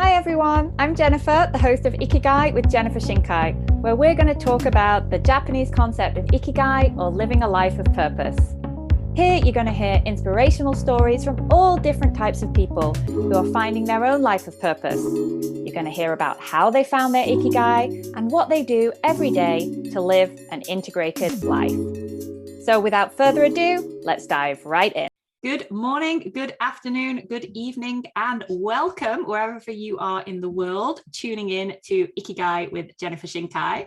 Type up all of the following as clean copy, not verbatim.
Hi everyone, I'm Jennifer, the host of Ikigai with Jennifer Shinkai, where we're going to talk about the Japanese concept of Ikigai, or living a life of purpose. Here you're going to hear inspirational stories from all different types of people who are finding their own life of purpose. You're going to hear about how they found their Ikigai and what they do every day to live an integrated life. So without further ado, let's dive right in. Good morning, good afternoon, good evening, and welcome wherever you are in the world tuning in to Ikigai with Jennifer Shinkai.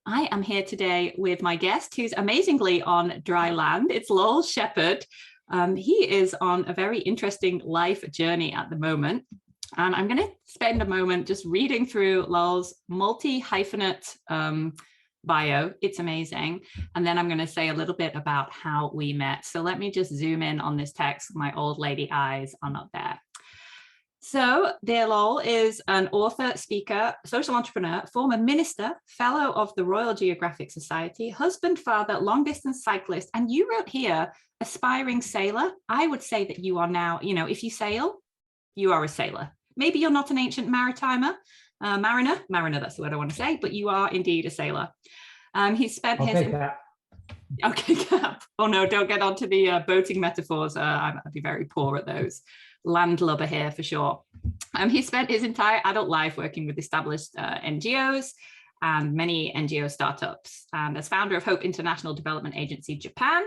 I am here today with my guest who's amazingly on dry land. It's Lowell Sheppard. He is on a very interesting life journey at the moment. And I'm going to spend a moment just reading through Lowell's multi-hyphenate bio. It's amazing. And then I'm going to say a little bit about how we met. So let me just zoom in on this text. My old lady eyes are not there. So dear Lowell is an author, speaker, social entrepreneur, former minister, fellow of the Royal Geographic Society, husband, father, long distance cyclist. And you wrote here, aspiring sailor. I would say that you are now, if you sail, you are a sailor. Maybe you're not an ancient mariner, that's the word I want to say, but you are indeed a sailor. He's spent Okay, Cap. Oh no, don't get onto the boating metaphors. I'd be very poor at those. Landlubber here for sure. He spent his entire adult life working with established NGOs and many NGO startups. And as founder of Hope International Development Agency Japan,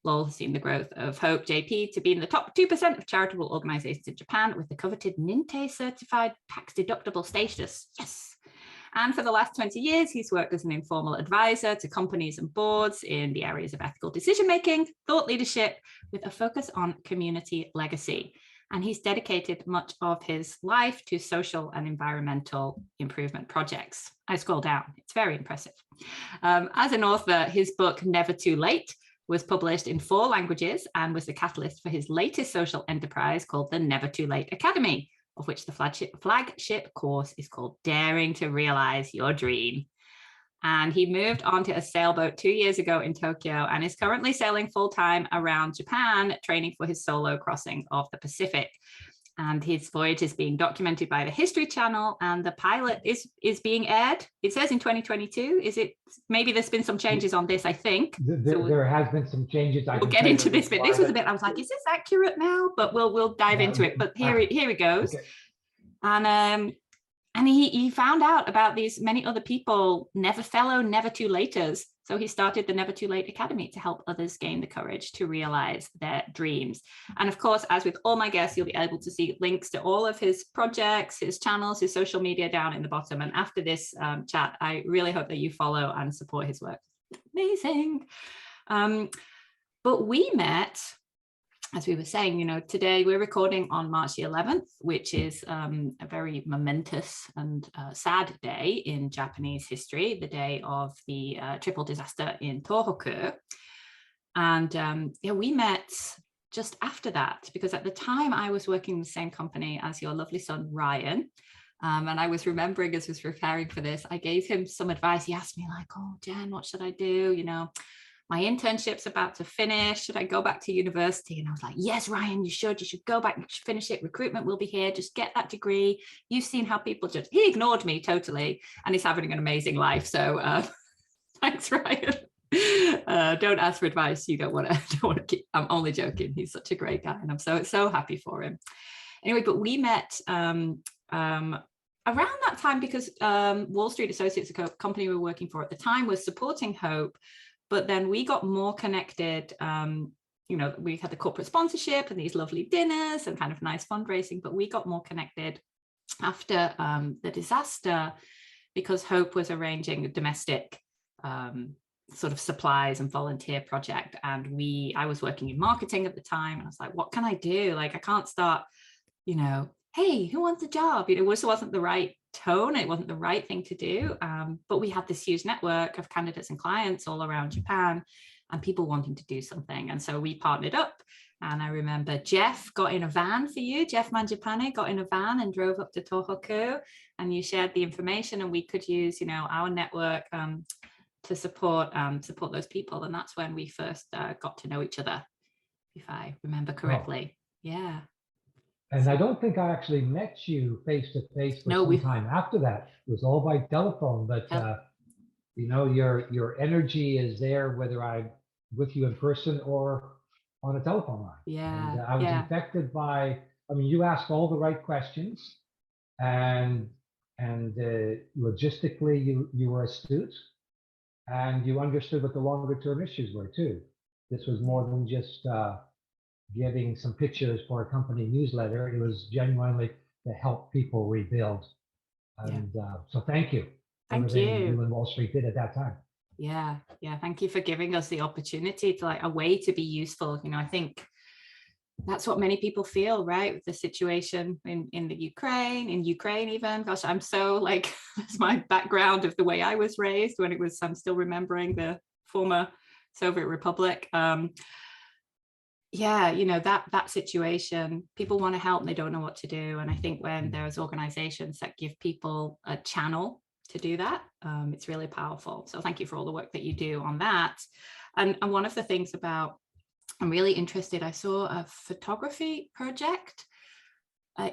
Lowell has seen the growth of Hope JP to be in the top 2% of charitable organizations in Japan with the coveted Ninte certified tax deductible status. Yes. And for the last 20 years, he's worked as an informal advisor to companies and boards in the areas of ethical decision-making, thought leadership, with a focus on community legacy. And he's dedicated much of his life to social and environmental improvement projects. I scroll down, it's very impressive. As an author, his book, Never Too Late, was published in 4 languages and was the catalyst for his latest social enterprise called the Never Too Late Academy, of which the flagship course is called Daring to Realize Your Dream. And he moved onto a sailboat 2 years ago in Tokyo and is currently sailing full-time around Japan, training for his solo crossing of the Pacific. And his voyage is being documented by the History Channel, and the pilot is being aired. It says in 2022. Is it? Maybe there's been some changes on this, I think. There has been some changes. We'll get into this bit. This was a bit, I was like, is this accurate now? But we'll dive into it. But here it goes. Okay. And he found out about these many other people, never too laters. So he started the Never Too Late Academy to help others gain the courage to realize their dreams. And of course, as with all my guests, you'll be able to see links to all of his projects, his channels, his social media down in the bottom. And after this chat, I really hope that you follow and support his work. Amazing. But we met, as we were saying, today we're recording on March the 11th, which is a very momentous and sad day in Japanese history, the day of the triple disaster in Tohoku. And we met just after that, because at the time I was working in the same company as your lovely son, Ryan. And I was remembering, as I was preparing for this, I gave him some advice. He asked me like, oh, Jen, what should I do? My internship's about to finish. Should I go back to university? And I was like, yes, Ryan, you should go back and finish it. Recruitment will be here. Just get that degree. You've seen how people just, he ignored me totally, and he's having an amazing life. So thanks, Ryan. Don't ask for advice. You don't want to keep, I'm only joking. He's such a great guy, and I'm so happy for him. Anyway, but we met around that time because Wall Street Associates, a company we were working for at the time, was supporting Hope. But then we got more connected. We had the corporate sponsorship and these lovely dinners and kind of nice fundraising, but we got more connected after the disaster because Hope was arranging a domestic sort of supplies and volunteer project. And I was working in marketing at the time, and I was like, what can I do? Like, I can't start, hey, who wants a job? It just wasn't the right tone. It wasn't the right thing to do. But we had this huge network of candidates and clients all around Japan and people wanting to do something. And so we partnered up. And I remember Jeff got in a van for you. Jeff Manjapane got in a van and drove up to Tohoku, and you shared the information, and we could use, our network to support those people. And that's when we first got to know each other, if I remember correctly. Yeah. And I don't think I actually met you face to face for No, some time after that. It was all by telephone, but you know, your energy is there whether I'm with you in person or on a telephone line. Yeah, And I was infected by, I mean, you asked all the right questions, and logistically you were astute, and you understood what the longer term issues were too. This was more than just getting some pictures for a company newsletter. It was genuinely to help people rebuild. And so thank you for everything you and Wall Street did at that time. Yeah. Thank you for giving us the opportunity to, like, a way to be useful. You know, I think that's what many people feel, right, with the situation in the Ukraine even. Gosh, I'm so, like, that's my background of the way I was raised when it was, I'm still remembering the former Soviet Republic. Yeah, you know, that situation, people want to help and they don't know what to do. And I think when there's organizations that give people a channel to do that, it's really powerful. So thank you for all the work that you do on that. And one of the things about, I'm really interested, I saw a photography project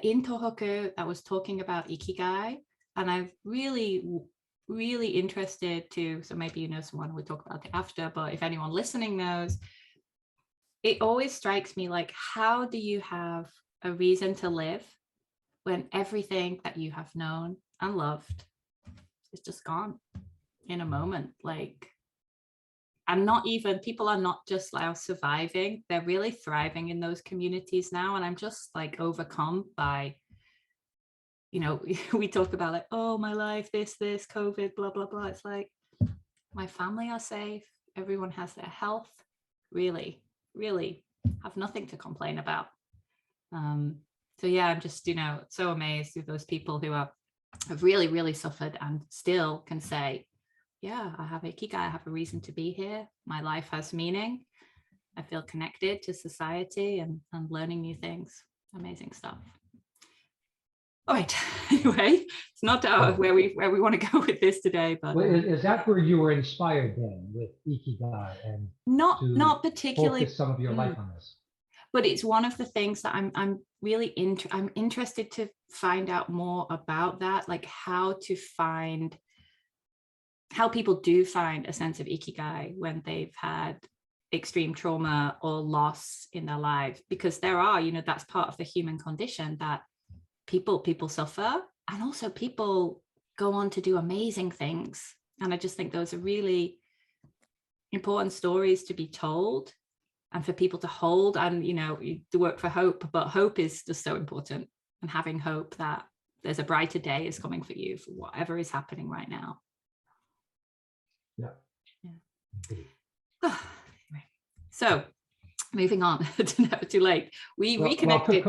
in Tohoku that was talking about Ikigai. And I'm really interested to, so maybe you know someone, we'll talk about it after, but if anyone listening knows, it always strikes me like, how do you have a reason to live when everything that you have known and loved is just gone in a moment? Like, and not even, people are not just now surviving, they're really thriving in those communities now. And I'm just, like, overcome by, you know, we talk about, like, oh, my life, this, COVID, blah, blah, blah. It's like, my family are safe. Everyone has their health. Really have nothing to complain about. So yeah, I'm just, you know, so amazed with those people who have really suffered and still can say, yeah, I have Ikigai, I have a reason to be here. My life has meaning. I feel connected to society and learning new things. Amazing stuff. All right. Anyway, it's not where we want to go with this today, but well, is that where you were inspired then with Ikigai, and not particularly focus some of your life on this? But it's one of the things that I'm really I'm interested to find out more about, that, like how people do find a sense of Ikigai when they've had extreme trauma or loss in their lives, because there are, you know, that's part of the human condition, that people suffer, and also people go on to do amazing things. And I just think those are really important stories to be told and for people to hold. And, you know, the work for hope, but hope is just so important, and having hope that there's a brighter day is coming for you for whatever is happening right now. Anyway, so moving on to Never Too Late, we reconnected.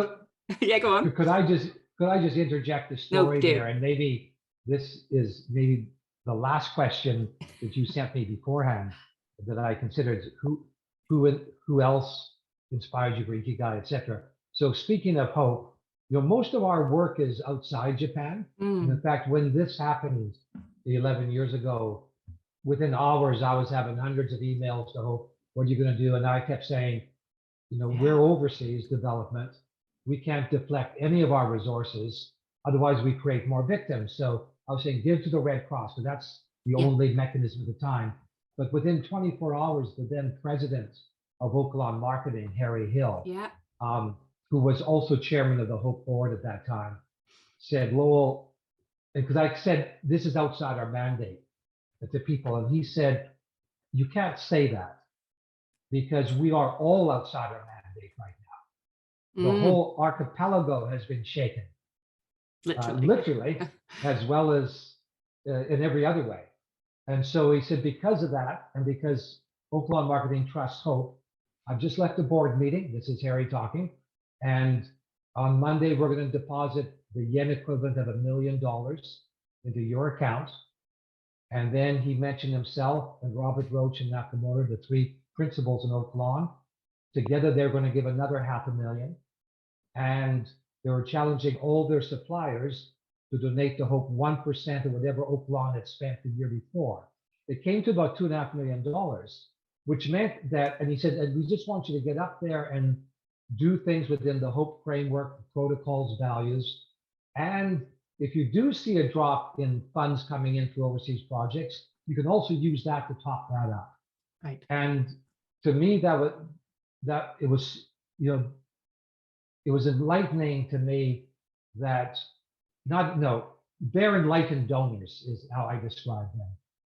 Yeah, go on. Could I just interject a story there? And maybe this is maybe the last question that you sent me beforehand that I considered. Who else inspired you for Ikigai, etc. So speaking of hope, you know, most of our work is outside Japan. And in fact, when this happened 11 years ago, within hours, I was having hundreds of emails to Hope, what are you going to do? And I kept saying, you know, we're overseas development. We can't deflect any of our resources. Otherwise, we create more victims. So I was saying, give to the Red Cross. So that's the only mechanism at the time. But within 24 hours, the then president of Oaklawn Marketing, Harry Hill, who was also chairman of the Hope Board at that time, said, Lowell, because I said, this is outside our mandate to people. And he said, you can't say that, because we are all outside our mandate right now. The whole archipelago has been shaken, literally as well as in every other way. And so he said, because of that, and because Oaklawn Marketing trusts Hope, I've just left a board meeting. This is Harry talking. And on Monday, we're going to deposit the yen equivalent of $1 million into your account. And then he mentioned himself and Robert Roach and Nakamoto, the three principals in Oaklawn. Together, they're going to give another $500,000. And they were challenging all their suppliers to donate to Hope 1% of whatever Oaklawn had spent the year before. It came to about $2.5 million, which meant that, and he said, and we just want you to get up there and do things within the HOPE framework, protocols, values. And if you do see a drop in funds coming in for overseas projects, you can also use that to top that up. Right. And to me, it was, you know, it was enlightening to me that they're enlightened donors is how I describe them,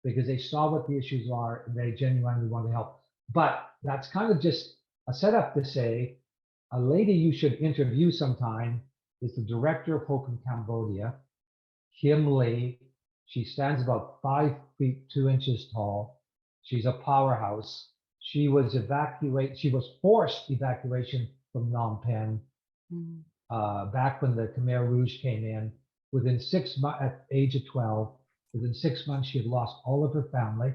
because they saw what the issues are and they genuinely want to help. But that's kind of just a setup to say, a lady you should interview sometime is the director of Hope in Cambodia, Kim Lee. She stands about 5 feet 2 inches tall. She's a powerhouse. She was forced evacuation from Phnom Penh back when the Khmer Rouge came in. Within 6 months, at the age of 12, within 6 months, she had lost all of her family.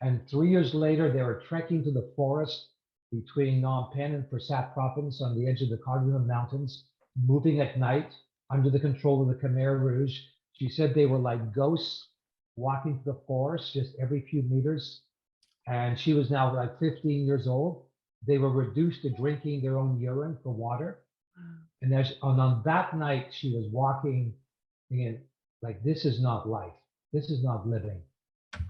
And 3 years later, they were trekking to the forest between Phnom Penh and Pursat province on the edge of the Cardamom Mountains, moving at night under the control of the Khmer Rouge. She said they were like ghosts walking through the forest just every few meters. And she was now like 15 years old. They were reduced to drinking their own urine for water. And on that night, she was walking thinking, like, this is not life. This is not living.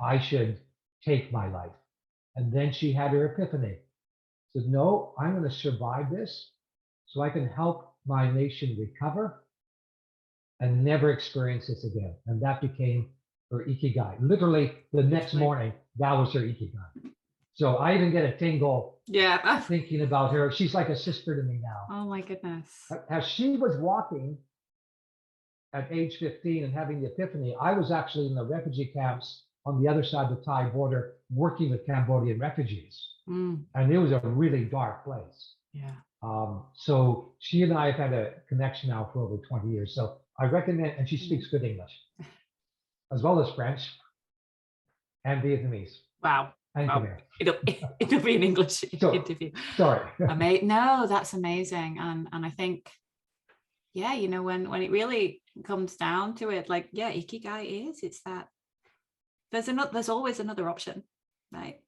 I should take my life. And then she had her epiphany. Said, no, I'm going to survive this so I can help my nation recover and never experience this again. And that became her Ikigai. Literally the next morning, that was her Ikigai. So I even get a tingle thinking about her. She's like a sister to me now. Oh my goodness. As she was walking at age 15 and having the epiphany, I was actually in the refugee camps on the other side of the Thai border working with Cambodian refugees. And it was a really dark place. Yeah. So she and I have had a connection now for over 20 years. So I recommend, and she speaks good English, as well as French and Vietnamese. Wow. And Khmer. It'll be an English interview. Sorry. No, that's amazing. And I think, yeah, you know, when it really comes down to it, like, yeah, Ikigai it's that there's always another option, right?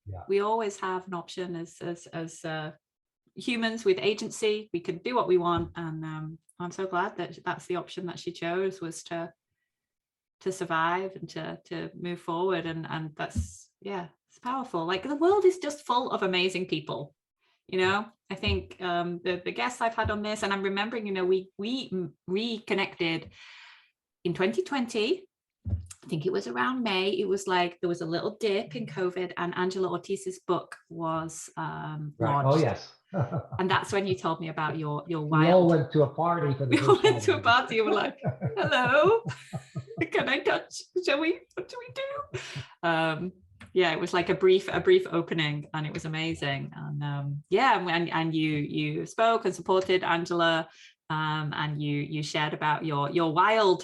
Yeah. We always have an option as humans with agency. We can do what we want, and I'm so glad that that's the option that she chose, was to survive and to move forward, and that's, yeah, it's powerful. Like, the world is just full of amazing people, you know. I think the guests I've had on this, and I'm remembering, you know, we reconnected in 2020. I think it was around May. It was like there was a little dip in COVID, and Angela Ortiz's book was launched. Oh yes. And that's when you told me about your wild. We all went to a party for the We all went to a party and were like, hello, can I touch? Shall we? What do we do? Yeah, it was like a brief opening, and it was amazing. And and you spoke and supported Angela. And you shared about your wild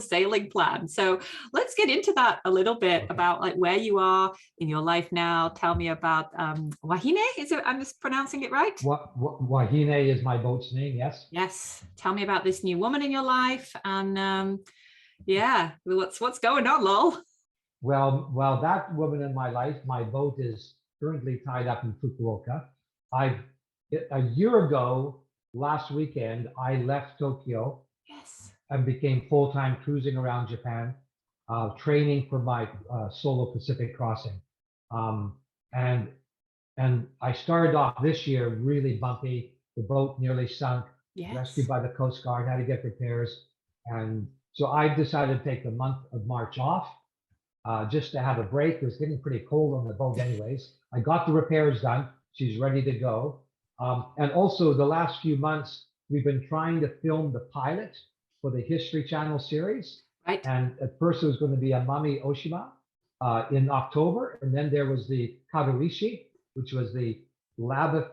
sailing plan. So let's get into that a little bit, about like where you are in your life now. Tell me about Wahine. Is it? I'm just pronouncing it right? Wahine is my boat's name. Yes. Yes. Tell me about this new woman in your life, and what's going on, Lowell? Well, that woman in my life, my boat is currently tied up in Fukuoka. A year ago, last weekend, I left Tokyo and became full-time cruising around Japan, training for my solo Pacific crossing. And I started off this year really bumpy. The boat nearly sunk, rescued by the Coast Guard, had to get repairs. And so I decided to take the month of March off just to have a break. It was getting pretty cold on the boat anyways. I got the repairs done. She's ready to go. And also the last few months, we've been trying to film the pilot for the History Channel series. Right. And at first it was going to be Amami Oshima in October. And then there was the Kadorishi, which was the lava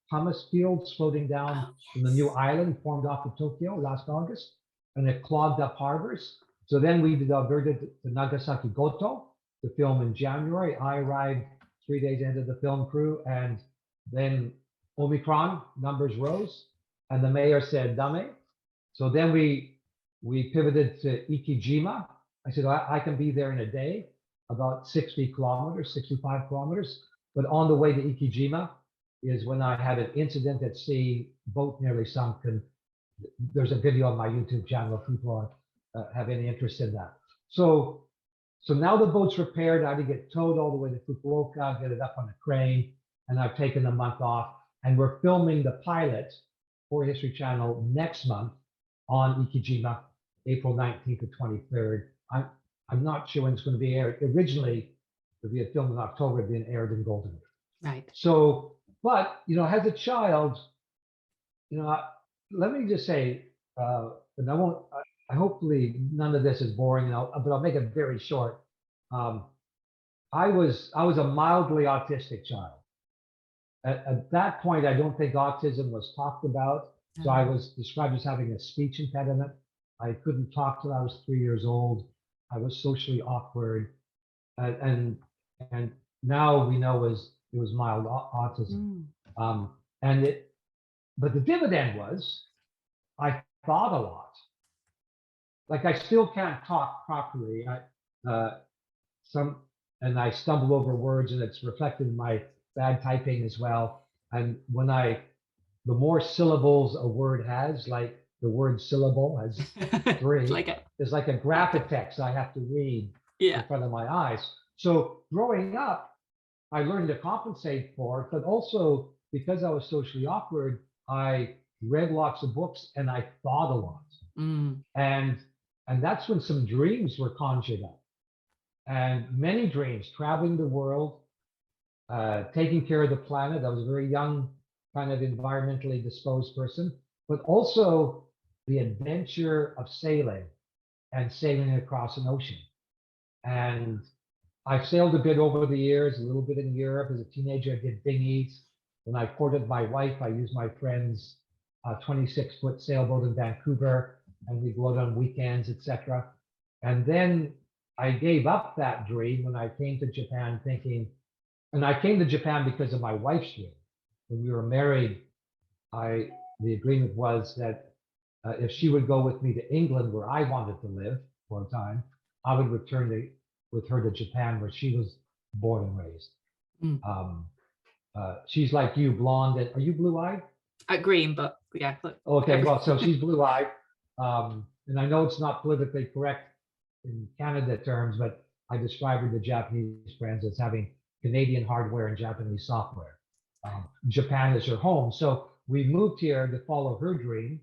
pumice fields floating down from the new island formed off of Tokyo last August. And it clogged up harbors. So then we diverted to Nagasaki Goto to film in January. I arrived 3 days into the film crew, and then Omicron numbers rose, and the mayor said, "Dame." So then we pivoted to Ikijima. I said, I can be there in a day, about 65 kilometers. But on the way to Ikijima, is when I had an incident at sea, boat nearly sunk, and there's a video on my YouTube channel if people have any interest in that. So now the boat's repaired. I had to get towed all the way to Fukuoka, get it up on a crane, and I've taken a month off. And we're filming the pilot for History Channel next month on Ikijima, April 19th to 23rd. I'm not sure when it's going to be aired. Originally, if we had filmed in October, it had been aired in Golden Week. Right. So, but, as a child, let me just say, and I hopefully none of this is boring, but I'll make it very short. I was a mildly autistic child. At that point, I don't think autism was talked about. So I was described as having a speech impediment. I couldn't talk till I was 3 years old. I was socially awkward, and now we know it was mild autism. But the dividend was I thought a lot. Like, I still can't talk properly. And I stumble over words, and it's reflected in my bad typing as well. And the more syllables a word has, like the word syllable has 3, it's like a graphic text I have to read in front of my eyes. So growing up, I learned to compensate for it, but also because I was socially awkward, I read lots of books and I thought a lot. And that's when some dreams were conjured up. And many dreams, traveling the world, taking care of the planet. I was a very young, kind of environmentally disposed person, but also the adventure of sailing and sailing across an ocean. And I've sailed a bit over the years, a little bit in Europe. As a teenager, I did dinghies. When I courted my wife, I used my friend's 26-foot sailboat in Vancouver, and we'd go out on weekends, etc. And then I gave up that dream when I came to Japan thinking, and I came to Japan because of my wife's dream. When we were married, the agreement was that if she would go with me to England, where I wanted to live for a time, I would return with her to Japan, where she was born and raised. She's like you, blonde. Are you blue-eyed? Green, but yeah. Okay, well, so she's blue-eyed. And I know it's not politically correct in Canada terms, but I describe her to Japanese friends as having Canadian hardware and Japanese software. Japan is her home. So we moved here to follow her dream.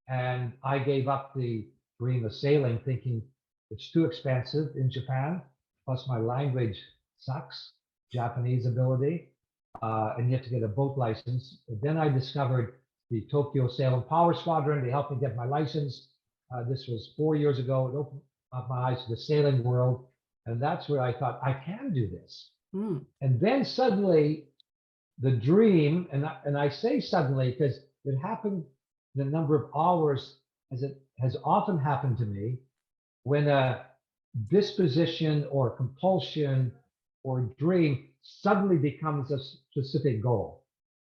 And I gave up the dream of sailing, thinking it's too expensive in Japan. Plus my language sucks, Japanese ability. And you have to get a boat license. But then I discovered the Tokyo Sail and Power Squadron. They helped me get my license. This was 4 years ago. It opened up my eyes to the sailing world. And that's where I thought, I can do this. And then suddenly the dream, and I say suddenly because it happened in a number of hours, as it has often happened to me, when a disposition or compulsion or dream suddenly becomes a specific goal.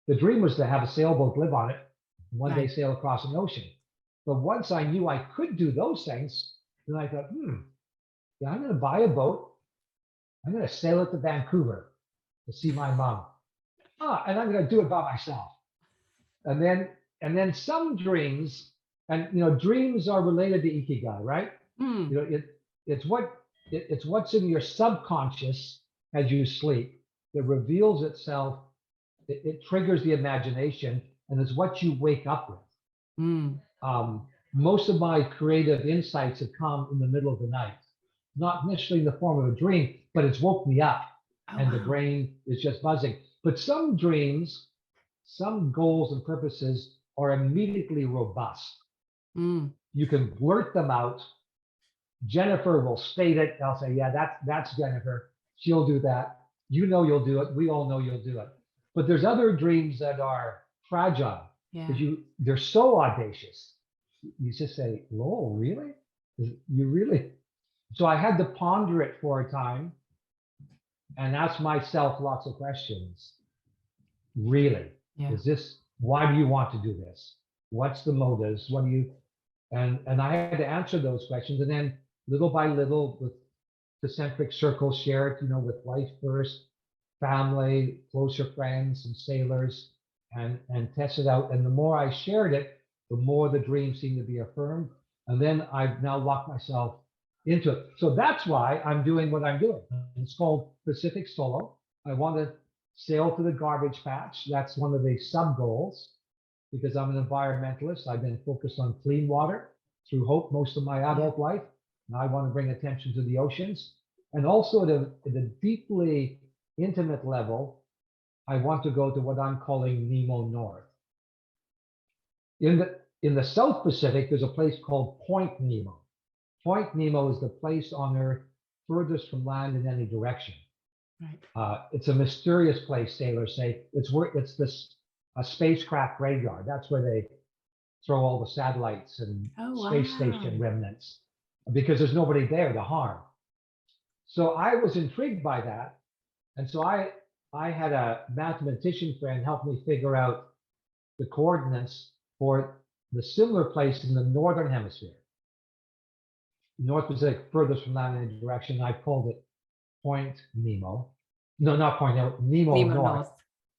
The dream was to have a sailboat, live on it, one day sail across an ocean. But once I knew I could do those things, then I thought, yeah, I'm going to buy a boat. I'm going to sail it to Vancouver to see my mom. And I'm going to do it by myself. And then some dreams, and dreams are related to Ikigai, right? It's what's in your subconscious as you sleep that reveals itself. It triggers the imagination, and it's what you wake up with. Most of my creative insights have come in the middle of the night, not necessarily in the form of a dream, but it's woke me up, and the brain is just buzzing. But some dreams, some goals and purposes are immediately robust. You can blurt them out. Jennifer will state it. I'll say, yeah, that's Jennifer. She'll do that. You know you'll do it. We all know you'll do it. But there's other dreams that are fragile because they're so audacious. You just say, "Lowell, really? You really?" So I had to ponder it for a time and ask myself lots of questions. Really? Is this? Why do you want to do this? What's the motives? What do you? And I had to answer those questions, and then little by little, with concentric circles, share it, with life first, family, closer friends, and sailors, and tested out. And the more I shared it, the more the dream seemed to be affirmed. And then I've now locked myself into it. So that's why I'm doing what I'm doing. It's called Pacific Solo. I want to sail to the garbage patch. That's one of the sub goals because I'm an environmentalist. I've been focused on clean water through hope most of my adult life. And I want to bring attention to the oceans. And also at a deeply intimate level, I want to go to what I'm calling Nemo North. In the South Pacific, there's a place called Point Nemo. Point Nemo is the place on Earth furthest from land in any direction. Right. It's a mysterious place, sailors say. It's a spacecraft graveyard. That's where they throw all the satellites and space station remnants because there's nobody there to harm. So I was intrigued by that. And so I had a mathematician friend help me figure out the coordinates for the similar place in the Northern Hemisphere. North Pacific, furthest from land in any direction. I called it Point Nemo. No, not Point Nemo, Nemo North.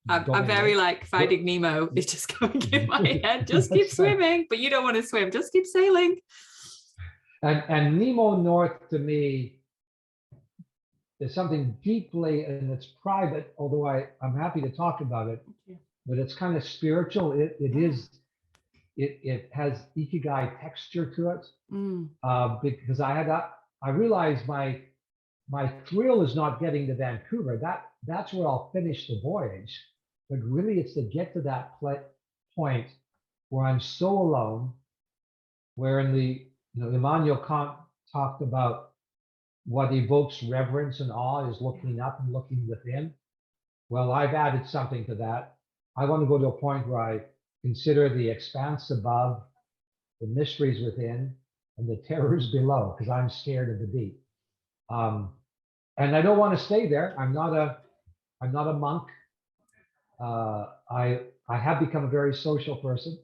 I'm very like Finding Nemo is just going in my head. Just keep swimming, but you don't want to swim. Just keep sailing. And Nemo North to me is something deeply, and it's private, although I'm happy to talk about it, but it's kind of spiritual. It has Ikigai texture to it because I realized my thrill is not getting to Vancouver. That's where I'll finish the voyage, but really it's to get to that point where I'm so alone, where in Immanuel Kant talked about what evokes reverence and awe is looking up and looking within. Well, I've added something to that. I want to go to a point where I consider the expanse above, the mysteries within, and the terrors below, because I'm scared of the deep. And I don't want to stay there. I'm not a monk. I have become a very social person.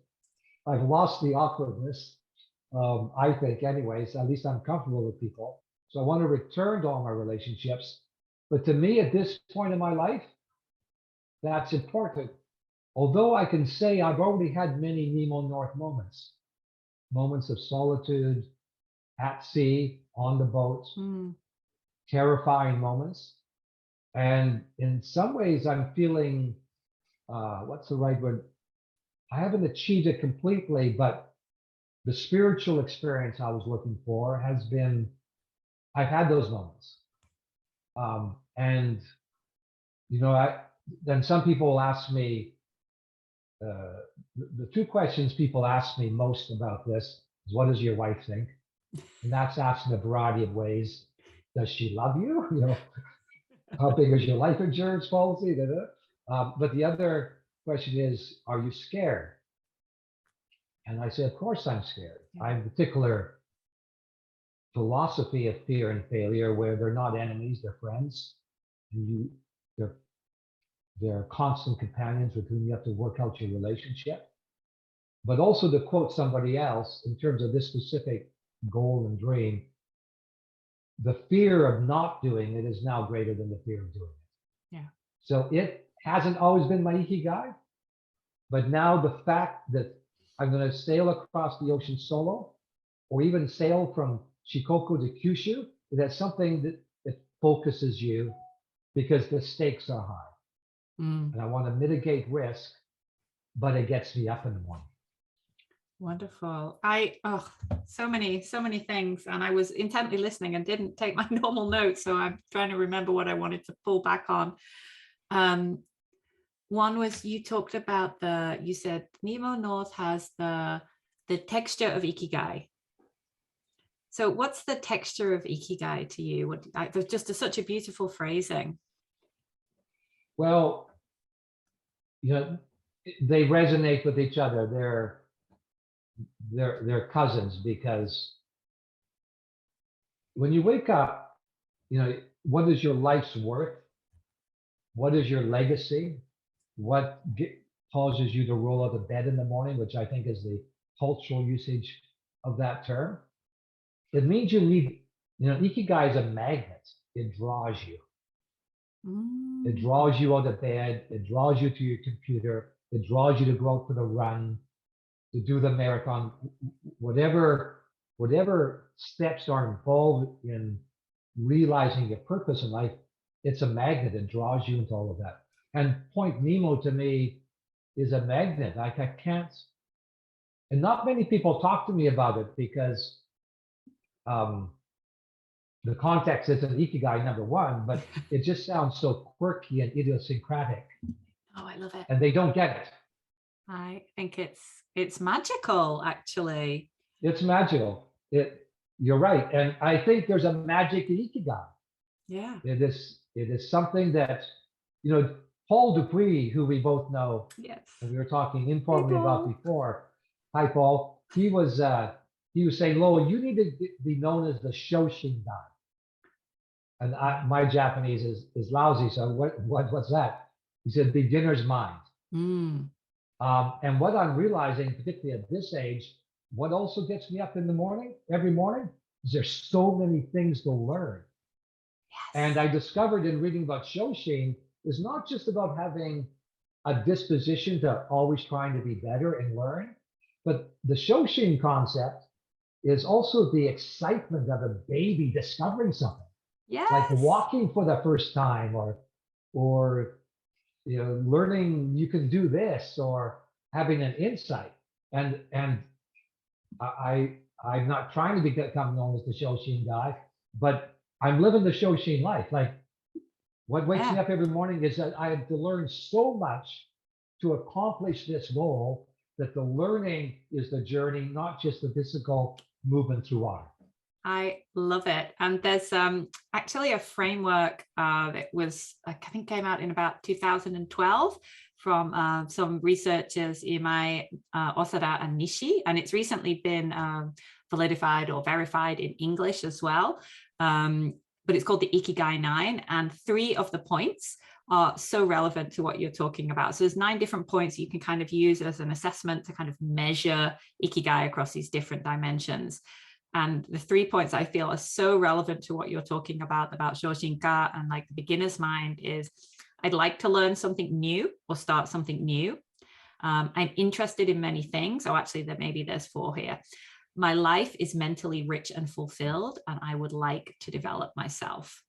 I've lost the awkwardness, I think, anyways. At least I'm comfortable with people. So I want to return to all my relationships. But to me, at this point in my life, that's important. Although I can say I've already had many Nemo North moments of solitude, at sea, on the boat, terrifying moments. And in some ways, I'm feeling, what's the right word? I haven't achieved it completely, but the spiritual experience I was looking for has been, I've had those moments. And, then some people will ask me, the two questions people ask me most about this is, what does your wife think? And that's asked in a variety of ways. Does she love you? How big is your life insurance policy? But the other question is, are you scared? And I say, of course I'm scared. I have a particular philosophy of fear and failure where they're not enemies, they're friends. And they're constant companions with whom you have to work out your relationship. But also, to quote somebody else, in terms of this specific goal and dream, the fear of not doing it is now greater than the fear of doing it. Yeah. So it hasn't always been my Ikigai, but now the fact that I'm going to sail across the ocean solo, or even sail from Shikoku to Kyushu, that's something that focuses you because the stakes are high. And I want to mitigate risk, but it gets me up in the morning. Wonderful. So many things. And I was intently listening and didn't take my normal notes. So I'm trying to remember what I wanted to pull back on. One was, you talked about you said Nemo North has the texture of Ikigai. So what's the texture of Ikigai to you? There's just such a beautiful phrasing. Well, they resonate with each other. They're cousins, because when you wake up, what is your life's worth? What is your legacy? What causes you to roll out of bed in the morning, which I think is the cultural usage of that term. It means you need, Ikigai is a magnet. It draws you. It draws you out of bed. It draws you to your computer. It draws you to go out for the run, to do the marathon, whatever steps are involved in realizing your purpose in life. It's a magnet. It draws you into all of that. And Point Nemo to me is a magnet. Like I can't, and not many people talk to me about it because the context isn't Ikigai number one, but it just sounds so quirky and idiosyncratic. Oh, I love it. And they don't get it. I think it's magical, actually. It's magical. You're right. And I think there's a magic in Ikigai. Yeah. It is something that, Paul Dupuis, who we both know, yes, and we were talking informally about before. Hi, Paul. He was saying, Lowell, you need to be known as the Shoshin guy. And my Japanese is lousy, so what's that? He said, beginner's mind. And what I'm realizing, particularly at this age, what also gets me up in the morning, every morning, is there's so many things to learn. Yes. And I discovered in reading about Shoshin, is not just about having a disposition to always trying to be better and learn, but the Shoshin concept is also the excitement of a baby discovering something. Yes. Like walking for the first time, or learning you can do this, or having an insight. And I'm not trying to become known as the Shoshin guy, but I'm living the Shoshin life. Like what wakes me up every morning is that I have to learn so much to accomplish this goal, that the learning is the journey, not just the physical movement through water. I love it. And there's actually a framework that was, I think, came out in about 2012 from some researchers, Imai, Osada, and Nishi. And it's recently been validified or verified in English as well. But it's called the Ikigai 9. And 3 of the points are so relevant to what you're talking about. So there's 9 different points you can kind of use as an assessment to kind of measure Ikigai across these different dimensions. And the 3 points I feel are so relevant to what you're talking about Shoshinka and like the beginner's mind is, I'd like to learn something new or start something new. I'm interested in many things. Oh, actually, there's 4 here. My life is mentally rich and fulfilled, and I would like to develop myself.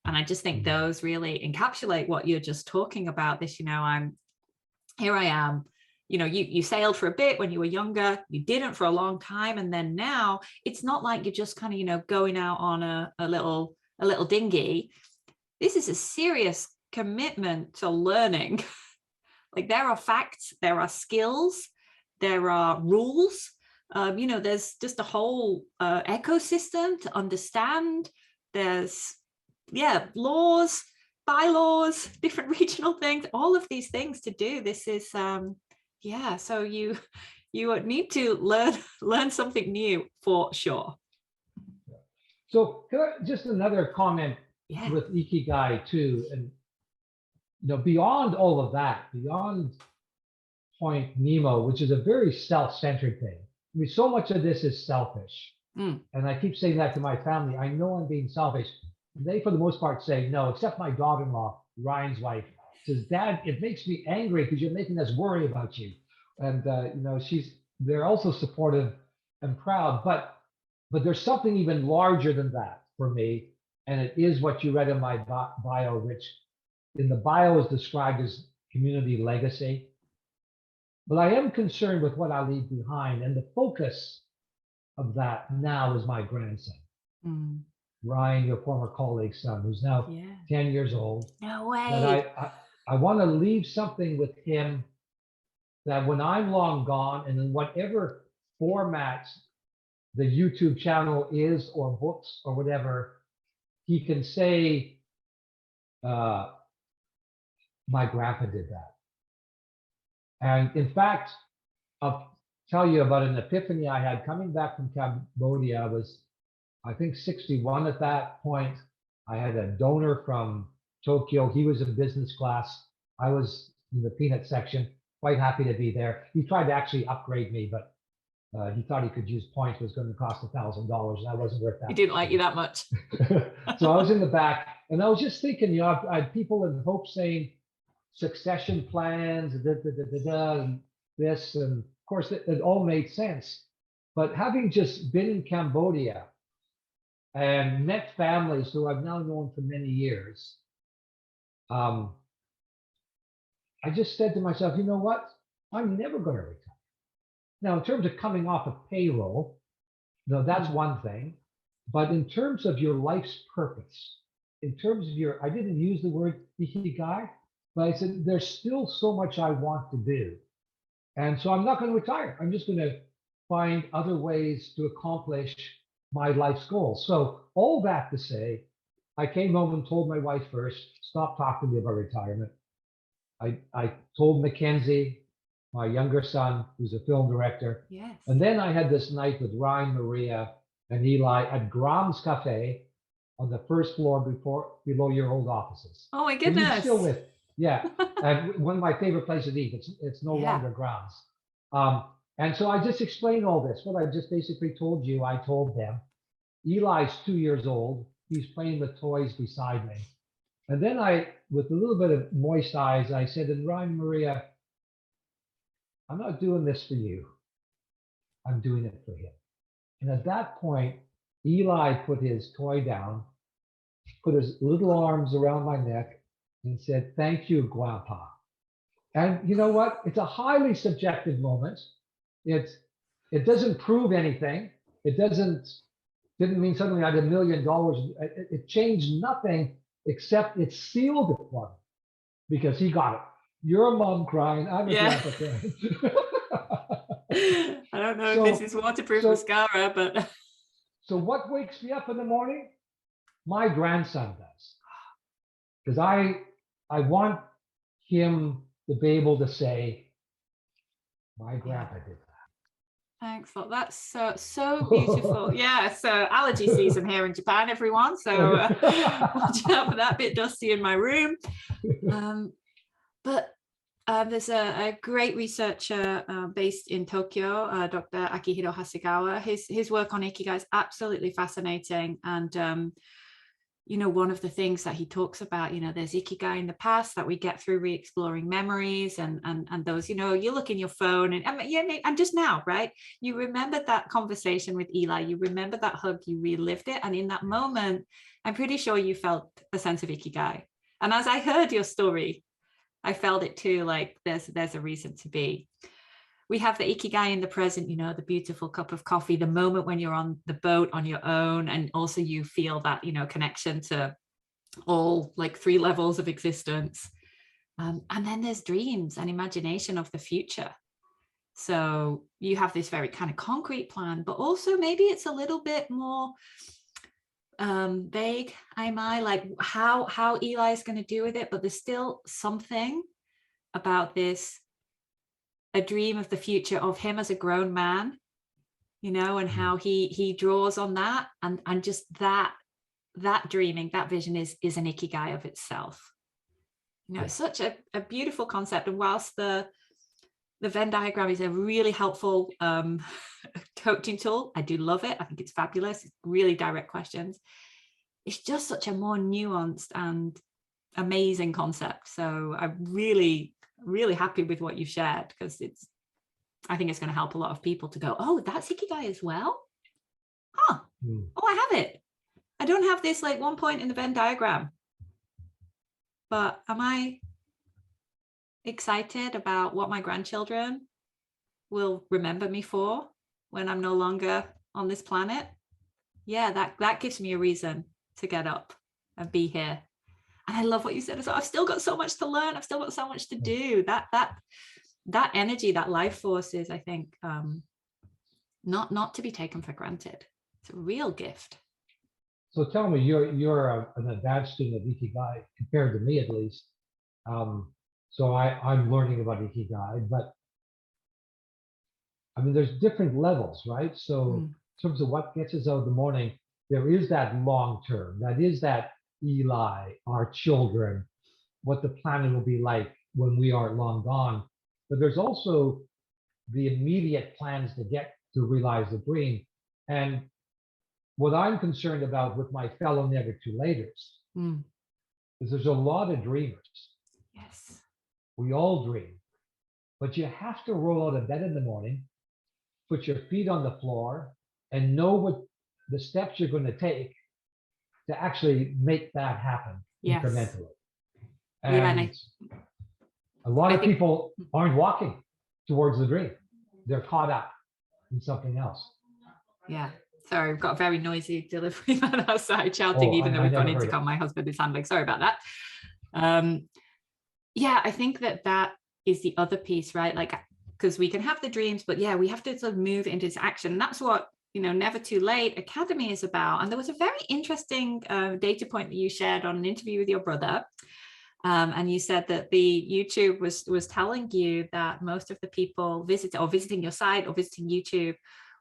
And I just think those really encapsulate what you're just talking about. This, here I am. You sailed for a bit when you were younger, you didn't for a long time. And then now it's not like you're just kind of, going out on a little dinghy. This is a serious commitment to learning. Like there are facts, there are skills, there are rules. There's just a whole ecosystem to understand. There's, laws, bylaws, different regional things, all of these things to do. This is, so you need to learn something new for sure. So just another comment with Ikigai too, and beyond all of that, beyond Point Nemo, which is a very self-centered thing. I mean, so much of this is selfish. And I keep saying that to my family. I know I'm being selfish. They, for the most part, say no, except my daughter-in-law, Ryan's wife, says, Dad, it makes me angry because you're making us worry about you. And, they're also supportive and proud, but there's something even larger than that for me. And it is what you read in my bio, which in the bio is described as community legacy. But I am concerned with what I leave behind. And the focus of that now is my grandson. Ryan, your former colleague's son, who's now 10 years old. No way. That I want to leave something with him that when I'm long gone, and in whatever formats the YouTube channel is, or books or whatever, he can say, my grandpa did that. And in fact, I'll tell you about an epiphany I had coming back from Cambodia. I was, I think, 61 at that point. I had a donor from Tokyo. He was in business class. I was in the peanut section, quite happy to be there. He tried to actually upgrade me, but He thought he could use points, was going to cost $1,000, and I wasn't worth that. He didn't like you that much. So I was in the back, and I was just thinking, you know, I had people in hope saying succession plans, and this, and of course it all made sense. But having just been in Cambodia and met families who I've now known for many years, I just said to myself, you know what? I'm never going to retire. Now, in terms of coming off of payroll, no, that's one thing. But in terms of your life's purpose, in terms of your, I didn't use the word Ikigai, but I said, there's still so much I want to do. And so I'm not going to retire. I'm just going to find other ways to accomplish my life's goals. So all that to say, I came home and told my wife first, stop talking to me about retirement. I told Mackenzie, my younger son, who's a film director. Yes. And then I had this night with Ryan, Maria, and Eli at Graham's Cafe on the first floor below your old offices. Oh my goodness. You're still with, yeah. And one of my favorite places to eat. It's no longer Graham's. And so I just explained all this. What I just basically told you, I told them. Eli's 2 years old. He's playing with toys beside me. And then I, with a little bit of moist eyes, I said, and Ryan, Maria, I'm not doing this for you. I'm doing it for him. And at that point, Eli put his toy down, put his little arms around my neck, and said, thank you, Grandpa. And you know what? It's a highly subjective moment. It doesn't prove anything. It didn't mean suddenly I had $1 million. It changed nothing except it sealed it for him because he got it. You're a mom crying. I'm a grandpa crying. I don't know if this is waterproof mascara, but. So what wakes me up in the morning? My grandson does. Because I want him to be able to say, my grandpa did that. Thanks. Well, that's so beautiful. Yeah. So allergy season here in Japan, everyone. So watch out for that, bit dusty in my room. But there's a great researcher based in Tokyo, Dr. Akihiro Hasegawa. His work on Ikigai is absolutely fascinating. And, you know, one of the things that he talks about, you know, there's Ikigai in the past that we get through re-exploring memories and those, you know, you look in your phone and just now, right? You remembered that conversation with Eli, you remember that hug, you relived it. And in that moment, I'm pretty sure you felt a sense of Ikigai. And as I heard your story, I felt it too, like there's a reason to be. We have the Ikigai in the present, you know, the beautiful cup of coffee, the moment when you're on the boat on your own, and also you feel that, you know, connection to all like 3 levels of existence. And then there's dreams and imagination of the future. So you have this very kind of concrete plan, but also maybe it's a little bit more vague, like how Eli is going to deal with it, but there's still something about this, a dream of the future of him as a grown man, you know, and how he draws on that, and just that dreaming, that vision is an Ikigai of itself. You know, it's such a beautiful concept. And whilst the Venn diagram is a really helpful coaching tool, I do love it. I think it's fabulous. It's really direct questions. It's just such a more nuanced and amazing concept. So I'm really happy with what you've shared, because I think it's going to help a lot of people to go, oh, that's Ikigai as well. Oh, I have it. I don't have this like one point in the Venn diagram, but am I excited about what my grandchildren will remember me for when I'm no longer on this planet? Yeah, that gives me a reason to get up and be here. And I love what you said as well. I've still got so much to learn. I've still got so much to do. That energy, that life force is, I think, not to be taken for granted. It's a real gift. So tell me, you're an advanced student of Ikigai compared to me, at least. So I'm learning about Ikigai, but I mean, there's different levels, right? So in terms of what gets us out in the morning, there is that long term, that is that Eli, our children, what the planet will be like when we are long gone. But there's also the immediate plans to get to realize the dream. And what I'm concerned about with my fellow never too laters is there's a lot of dreamers. Yes. We all dream, but you have to roll out of bed in the morning, put your feet on the floor, and know what the steps you're going to take to actually make that happen incrementally. And a lot of people aren't walking towards the dream. They're caught up in something else. Yeah. Sorry, we've got a very noisy delivery man outside shouting, even though we've got an intercom. My husband is handling. Sorry about that. Yeah, I think that is the other piece, right? Like, because we can have the dreams, but yeah, we have to sort of move into this action. And that's what, Never Too Late Academy is about. And there was a very interesting data point that you shared on an interview with your brother. And you said that the YouTube was telling you that most of the people visiting your site or visiting YouTube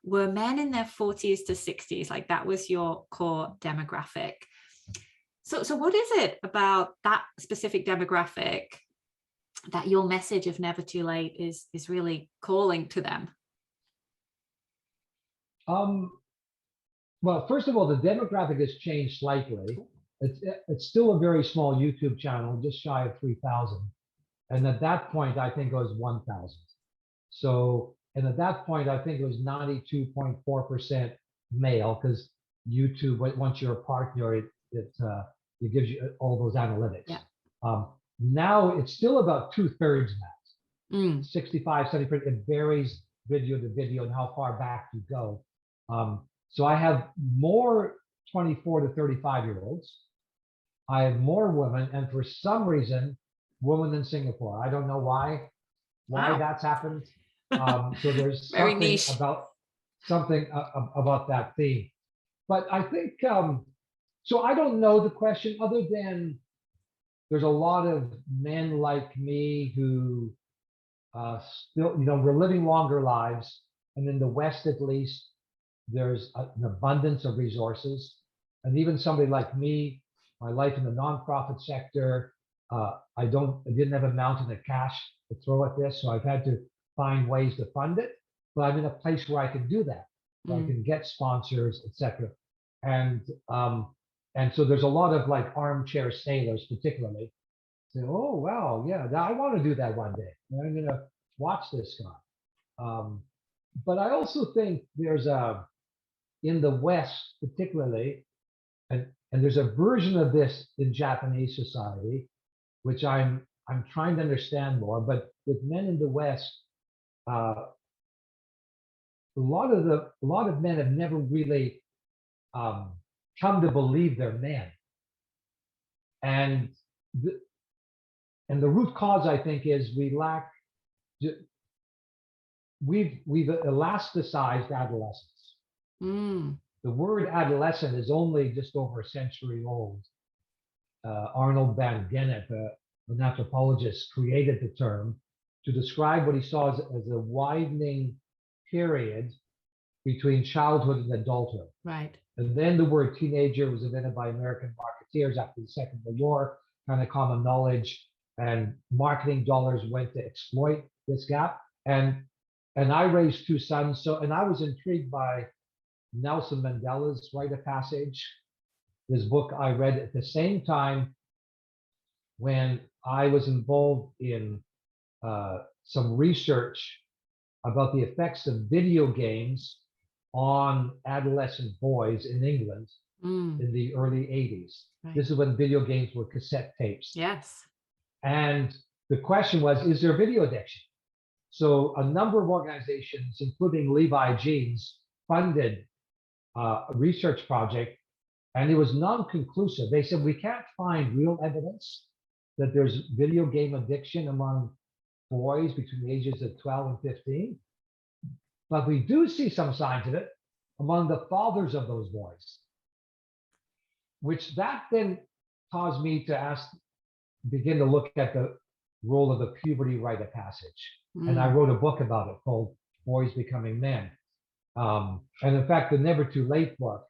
were men in their 40s to 60s. Like that was your core demographic. So what is it about that specific demographic that your message of Never Too Late is really calling to them? Well, first of all, the demographic has changed slightly. It's still a very small YouTube channel, just shy of 3,000. And at that point, I think it was 1,000. So, and at that point, I think it was 92.4% male, because YouTube, once you're a partner, it gives you all those analytics. Yeah. Now it's still about 2/3 that. 65, 70%. It varies video to video and how far back you go. So I have more 24 to 35-year-olds. I have more women, and for some reason, women in Singapore. I don't know why that's happened. So there's something about that theme. But I think so. I don't know the question, other than there's a lot of men like me who still, we're living longer lives, and in the West at least, there's an abundance of resources. And even somebody like me, my life in the nonprofit sector, I didn't have a mountain of cash to throw at this, so I've had to find ways to fund it. But I'm in a place where I can do that. I can get sponsors, etc. And so there's a lot of like armchair sailors, particularly, say, "Oh wow, yeah, I want to do that one day. I'm going to watch this guy." But I also think there's in the West, particularly, and there's a version of this in Japanese society, which I'm trying to understand more. But with men in the West, a lot of men have never really come to believe they're men, and the root cause, I think, is we've elasticized adolescence. The word adolescent is only just over a century old. Arnold van Gennep, an anthropologist, created the term to describe what he saw as a widening period between childhood and adulthood. Right. And then the word teenager was invented by American marketeers after the Second World War, kind of common knowledge, and marketing dollars went to exploit this gap. And I raised two sons, and I was intrigued by Nelson Mandela's Rite of Passage. This book I read at the same time when I was involved in some research about the effects of video games on adolescent boys in England in the early 80s. Right. This is when video games were cassette tapes. Yes. And the question was, is there video addiction? So a number of organizations, including Levi Jeans, funded a research project, and it was non-conclusive. They said, we can't find real evidence that there's video game addiction among boys between the ages of 12 and 15. But we do see some signs of it among the fathers of those boys, which that then caused me to begin to look at the role of the puberty rite of passage. And I wrote a book about it called Boys Becoming Men. And in fact, the Never Too Late book,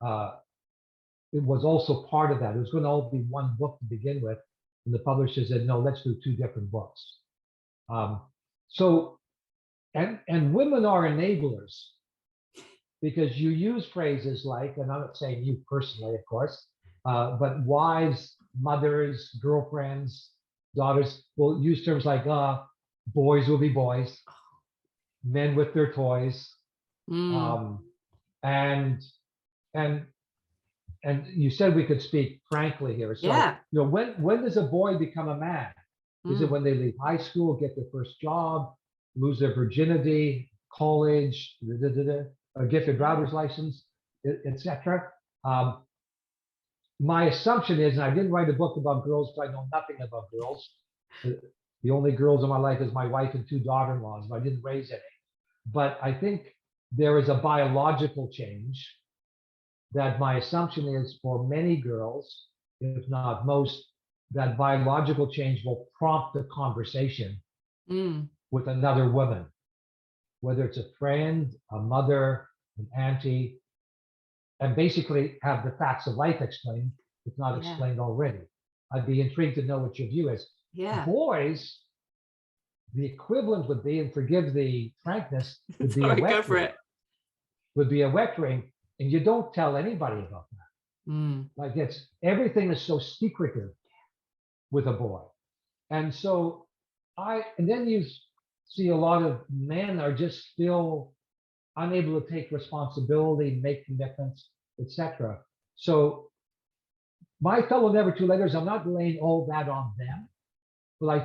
it was also part of that. It was going to all be one book to begin with. And the publisher said, no, let's do two different books. And women are enablers because you use phrases like, and I'm not saying you personally, of course, but wives, mothers, girlfriends, daughters will use terms like boys will be boys, men with their toys, and you said we could speak frankly here. So Yeah. when does a boy become a man? Is it when they leave high school, get their first job, lose their virginity, college, or get their driver's license, etc.? My assumption is, and I didn't write a book about girls, so I know nothing about girls. The only girls in my life is my wife and 2 daughter-in-laws, but I didn't raise any. But I think there is a biological change that my assumption is for many girls, if not most, that biological change will prompt a conversation with another woman, whether it's a friend, a mother, an auntie, and basically have the facts of life explained, if not explained already. I'd be intrigued to know what your view is. Yeah. Boys, the equivalent would be, and forgive the frankness, would be Sorry, a wet go for dream. it. Would be a wet dream, and you don't tell anybody about that. Like everything is so secretive with a boy. And so and then you see a lot of men are just still unable to take responsibility, make commitments, etc. So my fellow never two letters, I'm not laying all that on them, but I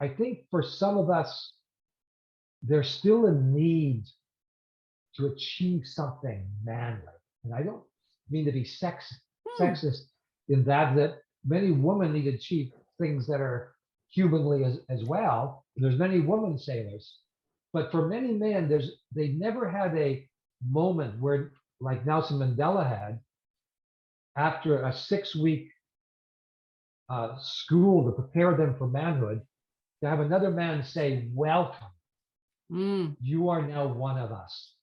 think for some of us, there's still a need to achieve something manly. And I don't mean to be sexist in that many women need to achieve things that are humanly as well. There's many women sailors, but for many men, they never had a moment where, like Nelson Mandela had, after a 6-week school to prepare them for manhood, to have another man say, "Welcome, you are now one of us."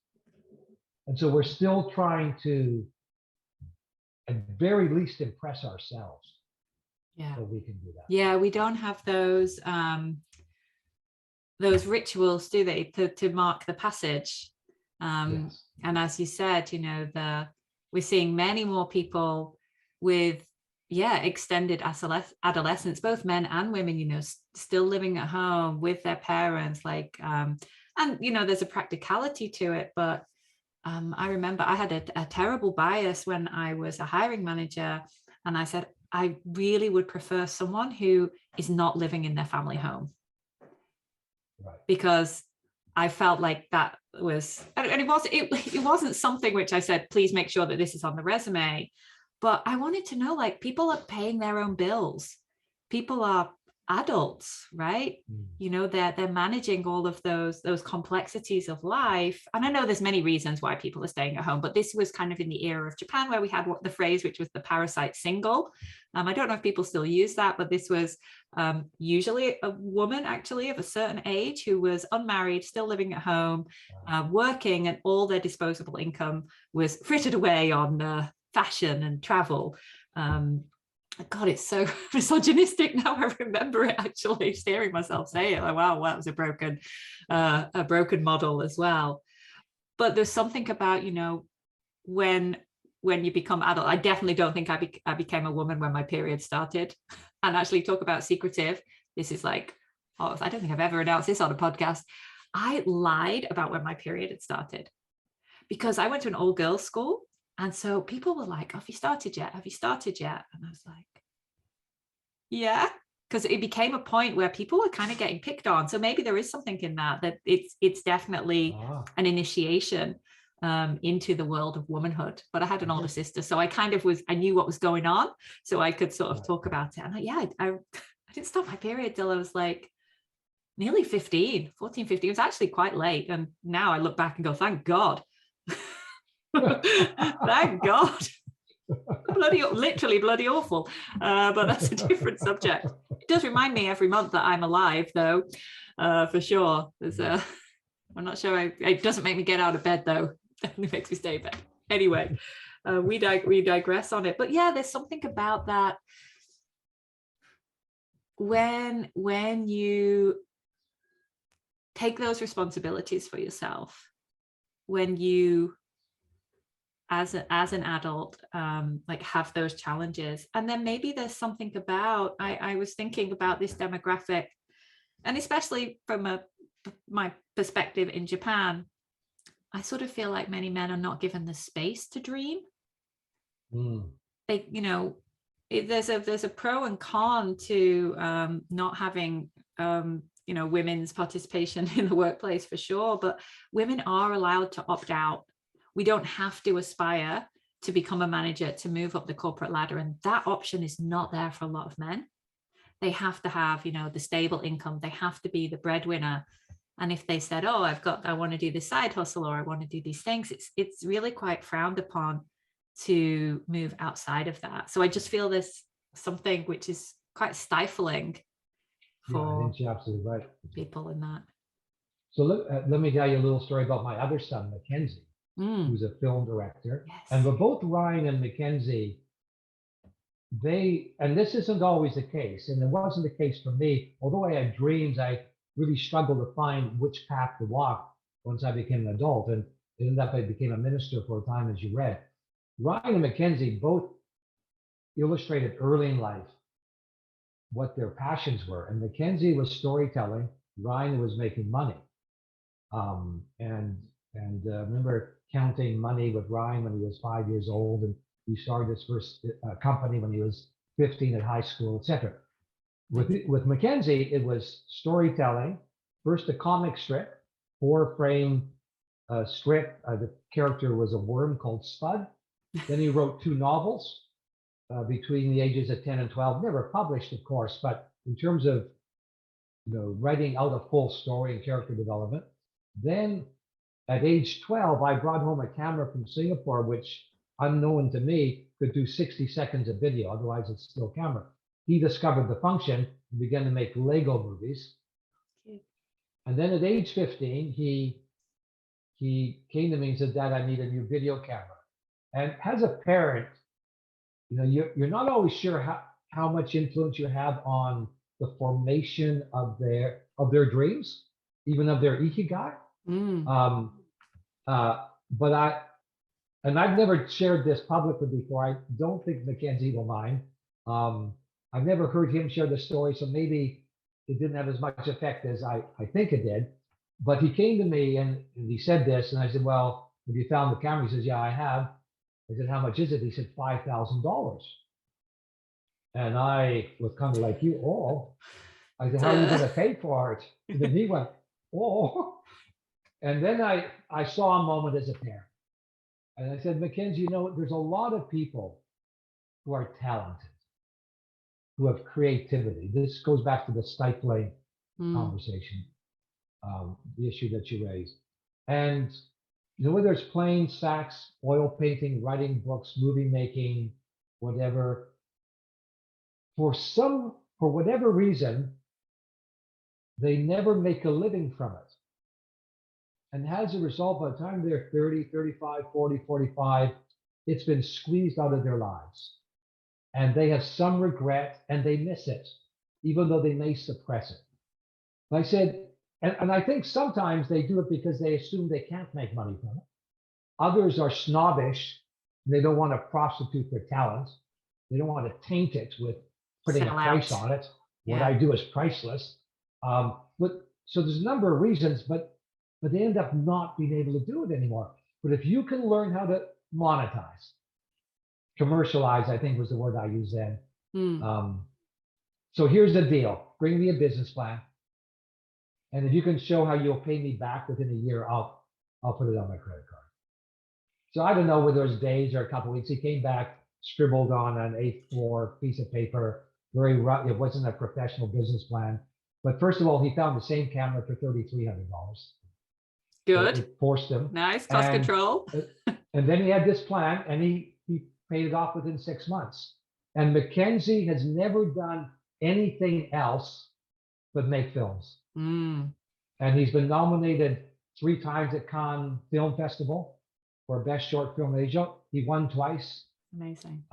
And so we're still trying to, at very least, impress ourselves. Yeah. So we can do that. Yeah, we don't have those rituals, do they, to mark the passage? Yes. And as you said, we're seeing many more people with extended adolescence, both men and women, still living at home with their parents, and there's a practicality to it. But I remember I had a terrible bias when I was a hiring manager, and I said I really would prefer someone who is not living in their family home. Right. Because I felt like that was, and it wasn't something which I said, please make sure that this is on the resume, but I wanted to know, people are paying their own bills. People are adults, right? They're managing all of those complexities of life. And I know there's many reasons why people are staying at home, but this was kind of in the era of Japan where we had the phrase, which was the parasite single. I don't know if people still use that, but this was usually a woman actually of a certain age who was unmarried, still living at home, working, and all their disposable income was frittered away on fashion and travel. God, it's so misogynistic now. I remember it actually, hearing myself say it. Like, wow, that was a broken model as well. But there's something about, when you become adult. I definitely don't think I became a woman when my period started. And actually, talk about secretive. This is I don't think I've ever announced this on a podcast. I lied about when my period had started because I went to an all girls school. And so people were like, have you started yet? Have you started yet? And I was like, yeah, because it became a point where people were kind of getting picked on. So maybe there is something in that it's definitely an initiation into the world of womanhood. But I had an older sister, so I knew what was going on, so I could sort of talk about it. And I didn't start my period till I was nearly 14, 15. It was actually quite late. And now I look back and go, thank God. Thank God. Literally bloody awful. But that's a different subject. It does remind me every month that I'm alive, though, for sure. I'm not sure. It doesn't make me get out of bed, though. It makes me stay in bed. Anyway, we digress on it. But yeah, there's something about that when you take those responsibilities for yourself when you as an adult like have those challenges? And then maybe there's something about, I was thinking about this demographic, and especially from my perspective in Japan, I sort of feel like many men are not given the space to dream. They, you know, there's a pro and con to not having you know, women's participation in the workplace for sure, but women are allowed to opt out. We don't have to aspire to become a manager to move up the corporate ladder, and that option is not there for a lot of men. They have to have, you know, the stable income. They have to be the breadwinner. And if they said, oh, I want to do this side hustle, or I want to do these things, it's really quite frowned upon to move outside of that. So I just feel there's something which is quite stifling for I think you're absolutely right. people in that. So let me tell you a little story about my other son, Mackenzie, who's a film director. Yes. And for both Ryan and Mackenzie, and this isn't always the case, and it wasn't the case for me. Although I had dreams, I really struggled to find which path to walk once I became an adult. And it ended up I became a minister for a time, as you read. Ryan and Mackenzie both illustrated early in life what their passions were. And Mackenzie was storytelling. Ryan was making money. And remember counting money with Ryan when he was 5 years old, and he started his first company when he was 15 at high school, etc. With Mackenzie, it was storytelling. First, a comic strip, 4-frame strip. The character was a worm called Spud. Then he wrote 2 novels between the ages of 10 and 12. Never published, of course, but in terms of, you know, writing out a full story and character development. Then at age 12, I brought home a camera from Singapore, which, unknown to me, could do 60 seconds of video. Otherwise, it's still camera. He discovered the function and began to make Lego movies. Okay. And then at age 15, he came to me and said, Dad, I need a new video camera. And as a parent, you know, you're not always sure how much influence you have on the formation of their dreams, even of their Ikigai. But I've never shared this publicly before. I don't think Mackenzie will mind. I've never heard him share the story, so maybe it didn't have as much effect as I think it did. But he came to me and he said this, and I said, well, have you found the camera? He says, yeah, I have. I said, how much is it? He said, $5,000. And I was kind of like, you, oh. I said, how are you going to pay for it? And then he went, oh. And then I saw a moment as a parent. And I said, Mackenzie, you know, there's a lot of people who are talented, who have creativity. This goes back to the stifling conversation, the issue that you raised. And you know, whether it's playing sax, oil painting, writing books, movie making, whatever, for whatever reason, they never make a living from it. And as a result, by the time they're 30, 35, 40, 45, it's been squeezed out of their lives. And they have some regret and they miss it, even though they may suppress it. And I said, and I think sometimes they do it because they assume they can't make money from it. Others are snobbish. And they don't want to prostitute their talent. They don't want to taint it with putting a price on it. What I do is priceless. But so there's a number of reasons, but they end up not being able to do it anymore. But if you can learn how to monetize, commercialize, I think was the word I used then. So here's the deal. Bring me a business plan. And if you can show how you'll pay me back within a year, I'll put it on my credit card. So I don't know whether it was days or a couple of weeks. He came back, scribbled on an A4 piece of paper, very rough. It wasn't a professional business plan. But first of all, he found the same camera for $3,300. Good. So it forced him. Nice cost control. And then he had this plan, and he paid it off within 6 months. And Mackenzie has never done anything else but make films. And he's been nominated 3 times at Cannes Film Festival for Best Short Film in Asia. He won twice. Amazing.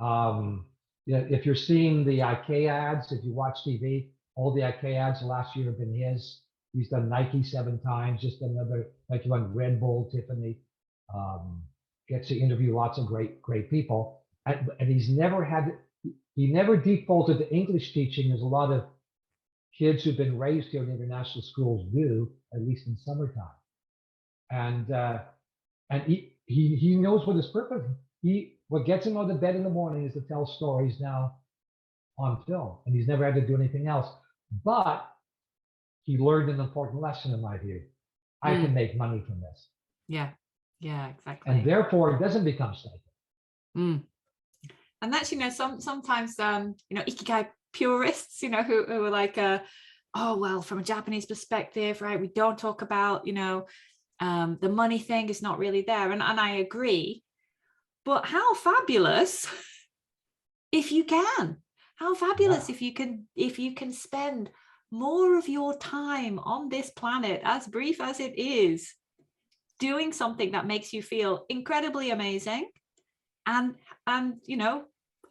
If you're seeing the IKEA ads, if you watch TV, all the IKEA ads last year have been his. He's done Nike 7 times, just another, like he won Red Bull, Tiffany. gets to interview lots of great people, and he never defaulted to English teaching, as a lot of kids who've been raised here in international schools do, at least in summertime. And he knows what his purpose. What gets him out of bed in the morning is to tell stories now on film, and he's never had to do anything else. But he learned an important lesson, in my view. I can make money from this. Yeah, exactly. And therefore, it doesn't become stupid. And that's, sometimes, Ikigai purists, who are like, oh, well, from a Japanese perspective, right, we don't talk about, the money thing is not really there. And I agree. But how fabulous if you can. How fabulous if you can spend more of your time on this planet, as brief as it is, doing something that makes you feel incredibly amazing, and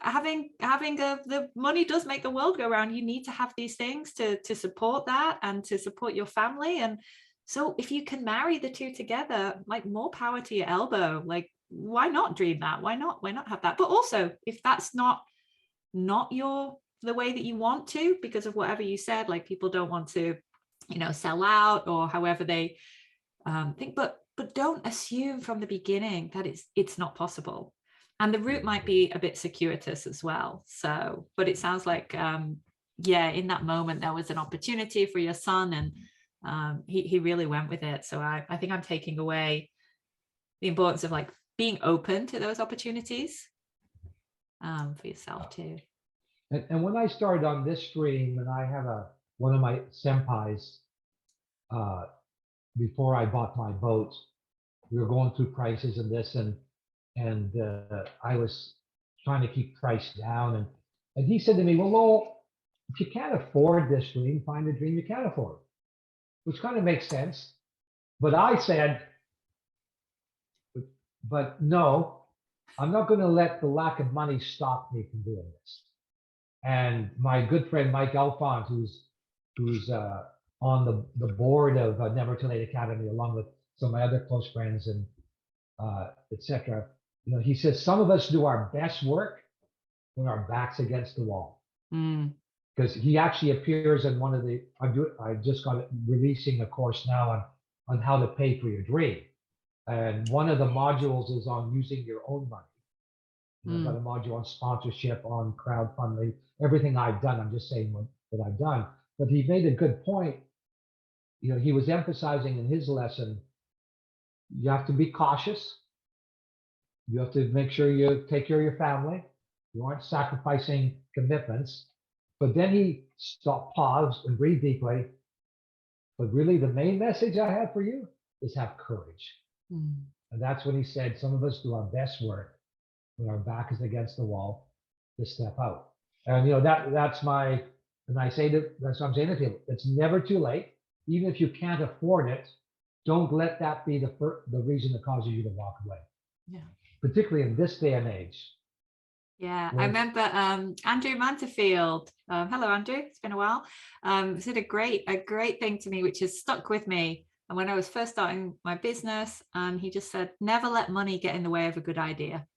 having the money does make the world go round. You need to have these things to support that and to support your family. And so if you can marry the two together, like, more power to your elbow. Like, why not dream that? Why not have that? But also, if that's not the way that you want to, because of whatever you said, like, people don't want to, sell out, or however they think, but don't assume from the beginning that it's not possible. And the route might be a bit circuitous as well. So, but it sounds like, in that moment, there was an opportunity for your son, and he really went with it. So I think I'm taking away the importance of, like, being open to those opportunities for yourself too. And when I started on this stream, and I have one of my senpais, before I bought my boat, we were going through prices and this, and I was trying to keep price down, and he said to me, well, Lowell, if you can't afford this dream, find a dream you can afford, which kind of makes sense. But I said, but no, I'm not going to let the lack of money stop me from doing this. And my good friend Mike Alphonse, who's on the board of Never Too Late Academy, along with some of my other close friends and etc. He says some of us do our best work when our back's against the wall. Because he actually appears in one of the. I just got releasing a course now on how to pay for your dream, and one of the modules is on using your own money. I've got a module on sponsorship, on crowdfunding, everything I've done. I'm just saying what I've done. But he made a good point. He was emphasizing in his lesson, you have to be cautious. You have to make sure you take care of your family. You aren't sacrificing commitments. But then he paused and breathed deeply. But really, the main message I have for you is have courage. And that's when he said, some of us do our best work when our back is against the wall to step out. And that's my, and I say that's what I'm saying to people. It's never too late. Even if you can't afford it, don't let that be the reason that causes you to walk away. Yeah. Particularly in this day and age. Yeah, I remember Andrew Manterfield. Hello, Andrew. It's been a while. Said a great thing to me, which has stuck with me. And when I was first starting my business, and he just said, "Never let money get in the way of a good idea."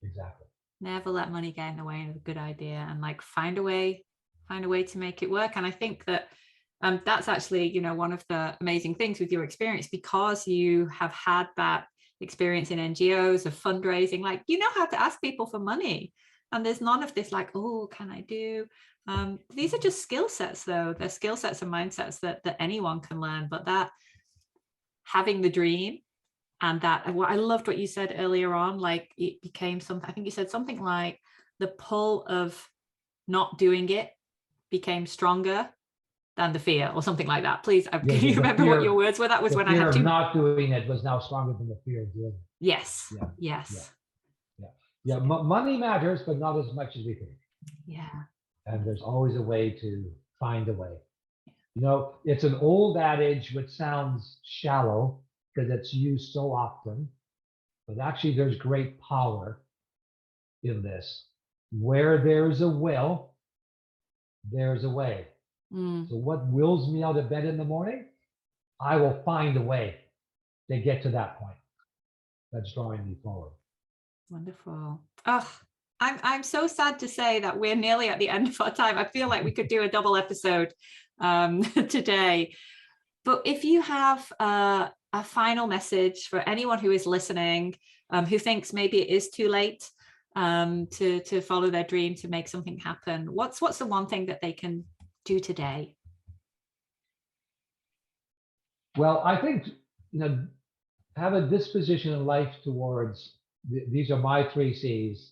Exactly. Never let money get in the way of a good idea, and like find a way to make it work. And I think that that's actually, one of the amazing things with your experience, because you have had that experience in NGOs of fundraising, like, how to ask people for money. And there's none of this like, oh, can I do? These are just skill sets, though. They're skill sets and mindsets that anyone can learn. But that having the dream, and that, I loved what you said earlier on, like it became something, I think you said something like the pull of not doing it became stronger than the fear, or something like that. Please, can you remember what your words were? That was when I had to. Not doing it was now stronger than the fear of doing it. Yes. Yeah. Yes. Yeah. Money matters, but not as much as we think. Yeah. And there's always a way to find a way. It's an old adage which sounds shallow because it's used so often, but actually there's great power in this. Where there's a will, there's a way. So what wills me out of bed in the morning? I will find a way. they get to that point that's drawing me forward. Wonderful. Oh, I'm so sad to say that we're nearly at the end of our time. I feel like we could do a double episode today. But if you have a final message for anyone who is listening, who thinks maybe it is too late to follow their dream, to make something happen, what's the one thing that they can do today? Well, I think, have a disposition in life towards, these are my 3 C's,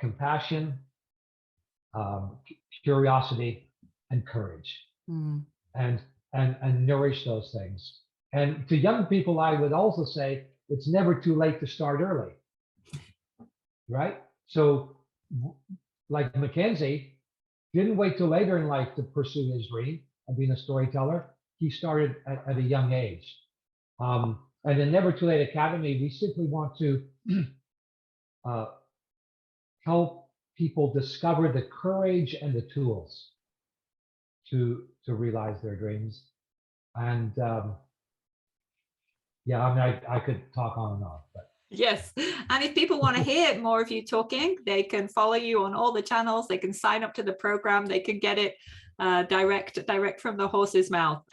compassion, curiosity, and courage. And nourish those things. And to young people, I would also say it's never too late to start early, right? So like Mackenzie didn't wait till later in life to pursue his dream of being a storyteller. He started at a young age. And in Never Too Late Academy, we simply want to help people discover the courage and the tools to realize their dreams. And yeah, I mean, I could talk on and on, but. Yes. And if people want to hear more of you talking, they can follow you on all the channels. They can sign up to the program. They can get it direct from the horse's mouth.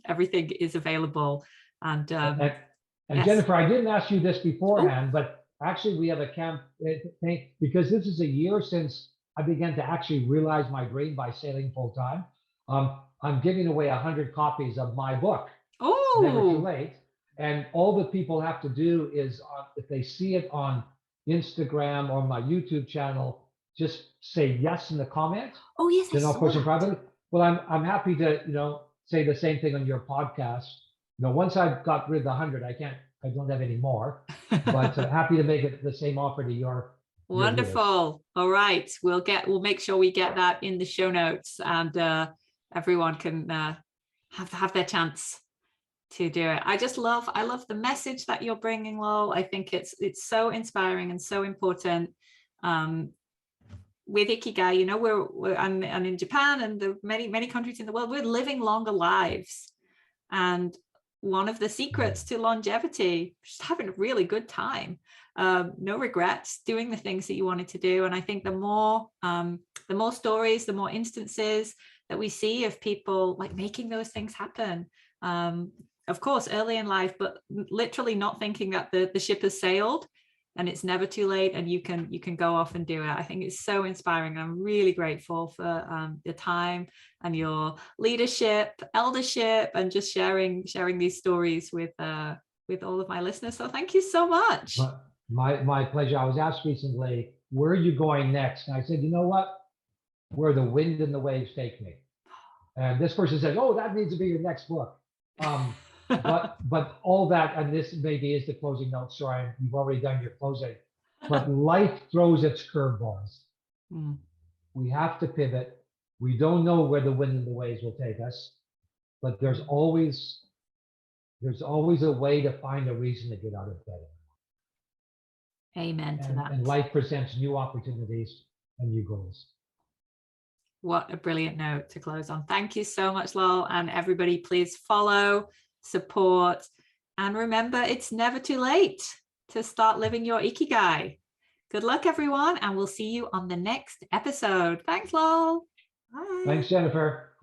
Everything is available. And yes. Jennifer, I didn't ask you this beforehand, but actually we have a campaign, because this is a year since I began to actually realize my dream by sailing full time. I'm giving away 100 copies of my book, Never Too Late. And all that people have to do is, if they see it on Instagram or my YouTube channel, just say yes in the comments. Oh yes, then I'll post it privately. Well, I'm happy to say the same thing on your podcast. Once I've got rid of the 100, I don't have any more. But happy to make it the same offer to your. Wonderful. All right, we'll make sure we get that in the show notes, and everyone can have their chance to do it. I love the message that you're bringing, Lowell. I think it's so inspiring and so important. With Ikigai, I'm in Japan and the many countries in the world, we're living longer lives, and one of the secrets to longevity, just having a really good time, no regrets, doing the things that you wanted to do. And I think the more stories, the more instances that we see of people like making those things happen, of course, early in life, but literally not thinking that the ship has sailed and it's never too late and you can go off and do it. I think it's so inspiring. I'm really grateful for your time and your leadership, eldership, and just sharing these stories with all of my listeners. So thank you so much. My pleasure. I was asked recently, where are you going next? And I said, you know what? Where the wind and the waves take me. And this person said, oh, that needs to be your next book. But all that, and this maybe is the closing note. Sorry, you've already done your closing. But life throws its curveballs. We have to pivot. We don't know where the wind and the waves will take us, but there's always a way to find a reason to get out of bed. Amen to that. And life presents new opportunities and new goals. What a brilliant note to close on. Thank you so much, Lowell. And everybody, please follow, support, and remember, it's never too late to start living your Ikigai. Good luck, everyone, and we'll see you on the next episode. Thanks, Lowell. Bye. Thanks, Jennifer.